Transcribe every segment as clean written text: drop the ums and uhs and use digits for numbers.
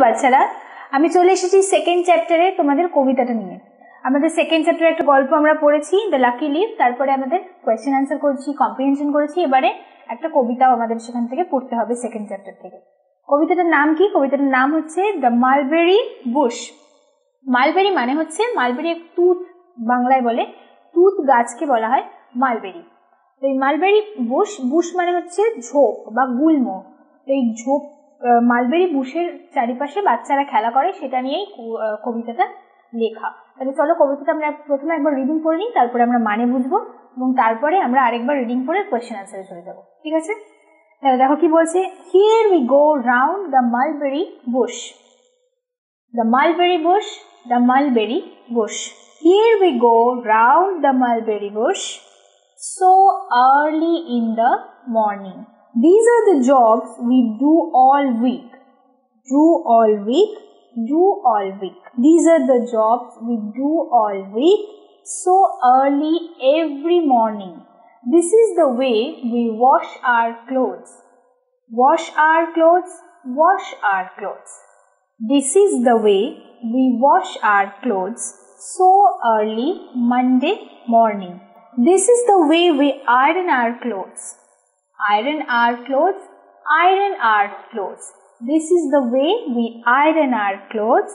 বাচ্চারা, আমি চলে এসেছি সেকেন্ড চ্যাপ্টারে তোমাদের কবিতাটা নিয়ে। আমাদের সেকেন্ড চ্যাপ্টারে একটা গল্প আমরা পড়েছি, দ্য লাকি লিভ, তারপরে আমাদের কোয়েশ্চেন আনসার করেছি, কম্প্রিহেনশন করেছি, এবারে একটা কবিতাও আমাদের সেখান থেকে পড়তে হবে সেকেন্ড চ্যাপ্টার থেকে। কবিতাটার নাম কি? কবিতাটার নাম হচ্ছে দ্য মালবেরি বুশ। মালবেরি মানে হচ্ছে, মালবেরি এক তুত, বাংলায় বলে তুত গাছকে বলা হয় মালবেরি। তো এই মালবেরি বুশ, বুশ মানে হচ্ছে ঝোপ বা গুল্ম। এই ঝোপ মালবেরি বুশের চারিপাশে বাচ্চারা খেলা করে, সেটা নিয়েই কবিতাটা লেখা। তাহলে চলো কবিতাটা আমরা প্রথমে একবার রিডিং করে নিই, তারপরে আমরা মানে বুঝবো এবং তারপরে আমরা আরেকবার রিডিং করে কোয়েশ্চেন আনসারে চলে যাবো। ঠিক আছে? তাহলে দেখো কি বলছে। Here we go round the mulberry Bush. The mulberry bush, the mulberry bush. Here we go round the mulberry bush so early in the morning. These are the jobs we do all week. Do all week, do all week. These are the jobs we do all week so early every morning. This is the way we wash our clothes. Wash our clothes, wash our clothes. This is the way we wash our clothes so early Monday morning. This is the way we iron our clothes. Iron our clothes, iron our clothes. This is the way we iron our clothes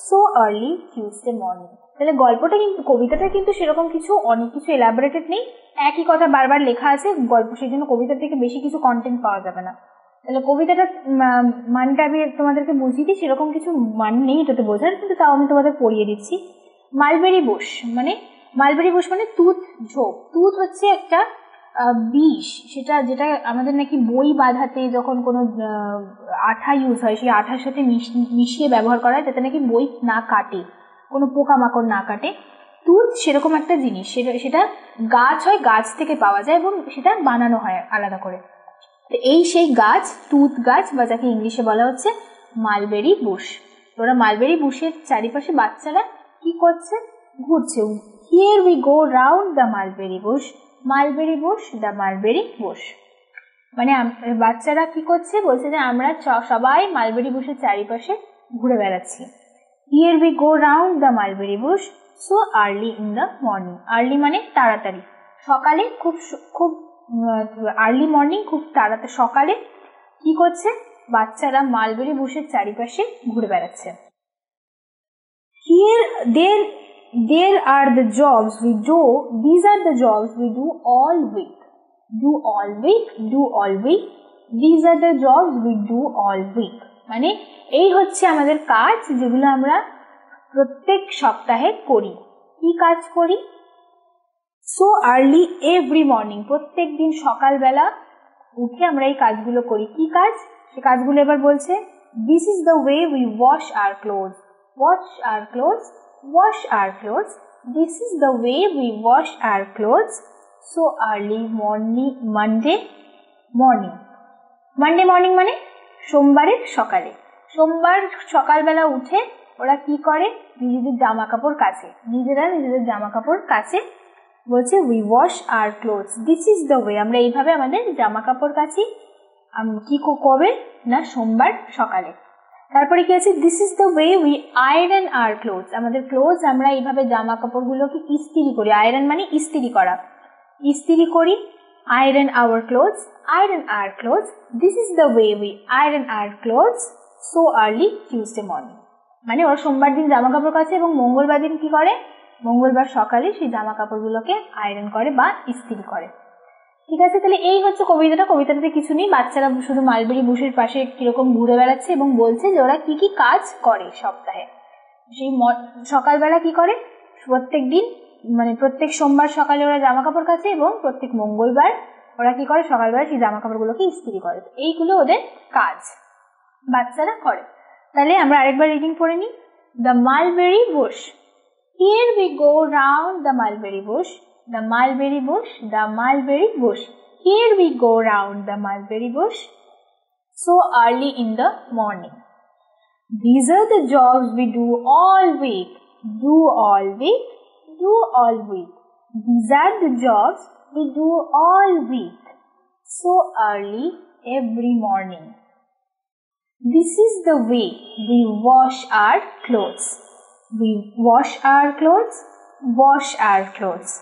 so early Tuesday morning. তাহলে গল্পটা কিন্তু, কবিতাটা কিন্তু সেরকম কিছু অনেক কিছু elaborated নেই, একই কথা বারবার লেখা আছে গল্প, সেই জন্য কবিতা থেকে বেশি কিছু কন্টেন্ট পাওয়া যাবে না। তাহলে কবিতাটা মানটা আমি তোমাদেরকে বুঝিয়ে দিই, সেরকম কিছু মান নেই এটাতে বোঝার, কিন্তু তাও আমি তোমাদের পড়িয়ে দিচ্ছি। মালবেরি বুশ মানে, মালবেরি বুশ মানে তুত ঝোপ। তুত হচ্ছে একটা বিষ, সেটা যেটা আমাদের নাকি বই বাঁধাতে যখন কোনো আঠা ইউজ হয়, সেই আঠার সাথে মিশিয়ে ব্যবহার করা হয়, যাতে নাকি বই না কাটে, কোনো পোকামাকড় না কাটে। তুত সেরকম একটা জিনিস, সেটা গাছ হয়, গাছ থেকে পাওয়া যায় এবং সেটা বানানো হয় আলাদা করে। এই সেই গাছ, তুত গাছ, বা যাকে ইংলিশে বলা হচ্ছে মালবেরি বুশ। ওরা মালবেরি বুশের চারিপাশে বাচ্চারা কি করছে? ঘুরছে। Here we go round the mulberry Bush, mulberry Bush, the mulberry Bush. মানে বাচ্চারা কি করছে? বলছে যে আমরা সবাই মালবেরি বুশের চারিপাশে ঘুরে বেড়াচ্ছি। Here we go round the mulberry Bush so early in the morning. Early মানে তাড়াতাড়ি, সকালে, খুব আর্লি মর্নিং, খুব তাড়াতাড়ি সকালে কি করছে? বাচ্চারা মালবেরি বুশের চারিপাশে ঘুরে বেড়াচ্ছে। Here there are the jobs we do. These are the jobs we do all week. Do all week, do all week. These are the jobs we do all week. মানে এই হচ্ছে আমাদের কাজ, যেগুলো আমরা প্রত্যেক সপ্তাহে করি। কি কাজ করি? সো আর্লি এভরি মর্নিং, প্রত্যেক দিন সকালবেলা উঠে আমরা এই কাজগুলো করি। কি কাজ? সে কাজগুলো এবার বলছে। This is the way we wash our clothes, wash our clothes, wash our clothes. This is the way we wash our clothes so early Monday morning. Monday morning মানে সোমবারের সকালে। সোমবার সকালবেলা উঠে ওরা কি করে? নিজেদের জামা কাপড় কাচে, নিজেরা নিজেদের জামা কাপড় কাচে। বলছে we wash our clothes, this is the way, আমরা এইভাবে আমাদের জামা কাপড় কাচি। কি কবে? না সোমবার সকালে। তারপরে কি আছে? This is the way we iron our clothes, আমাদের ক্লোথস আমরা এইভাবে জামা কাপড়গুলোকে ইস্ত্রি করি। আয়রন মানে ইস্ত্রি করা, ইস্ত্রি করি। Iron our clothes, iron our clothes. This is the way we iron our clothes so early Tuesday morning. মানে ওরা সোমবার দিন জামা কাপড় কাচে এবং মঙ্গলবার দিন কি করে? মঙ্গলবার সকালে সেই জামা কাপড়গুলোকে আয়রন করে বা ইস্ত্রি করে। ঠিক আছে? তাহলে এই হচ্ছে কবিতাটা। কবিতাটাতে কিছু নেই, বাচ্চারা শুধু মালবেরি বুশের পাশে কিরকম ঘুরে বেড়াচ্ছে এবং বলছে যে ওরা কি কি কাজ করে সপ্তাহে। সেই সকালবেলা কি করে? প্রত্যেক দিন, মানে প্রত্যেক সোমবার সকালে ওরা জামা কাপড় কাচে এবং প্রত্যেক মঙ্গলবার ওরা কি করে? সকালবেলা সেই জামা কাপড়গুলোকে ইস্ত্রি করে। এইগুলো ওদের কাজ, বাচ্চারা করে। তাহলে আমরা আরেকবার রিডিং পড়ে নিই। The mulberry Bush. Here we go round the mulberry bush, the mulberry bush, the mulberry bush. Here we go round the mulberry bush so early in the morning. These are the jobs we do all week. Do all week, do all week. These are the jobs we do all week so early every morning. This is the way we wash our clothes. We wash our clothes. Wash our clothes.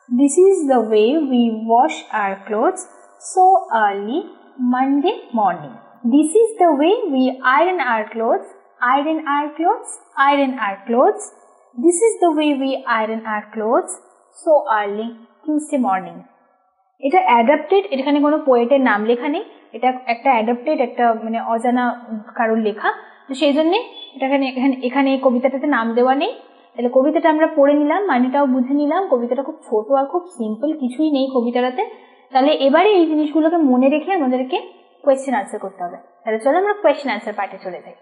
This is the way we wash our clothes so early Monday morning. This is the way we iron our clothes. Iron our clothes. Iron our clothes. This is the way we iron our clothes so early Tuesday morning. এটা adapted, এখানে কোনো পোয়েটের নাম লেখা নেই, এটা একটা adapted, একটা মানে অজানা কারোর লেখা, তো সেই জন্যে এখানে এই কবিতাটাতে নাম দেওয়া নেই। তাহলে কবিতাটা আমরা পড়ে নিলাম, মানেটাও বুঝে নিলাম। কবিতাটা খুব ছোট আর খুব সিম্পল, কিছুই নেই কবিতাটাতে। তাহলে এবারে এই জিনিসগুলোকে মনে রেখে আমাদেরকে কোয়েশ্চেন আনসার করতে হবে। তাহলে চলো আমরা কোয়েশ্চেন আনসার পার্টে চলে যাই।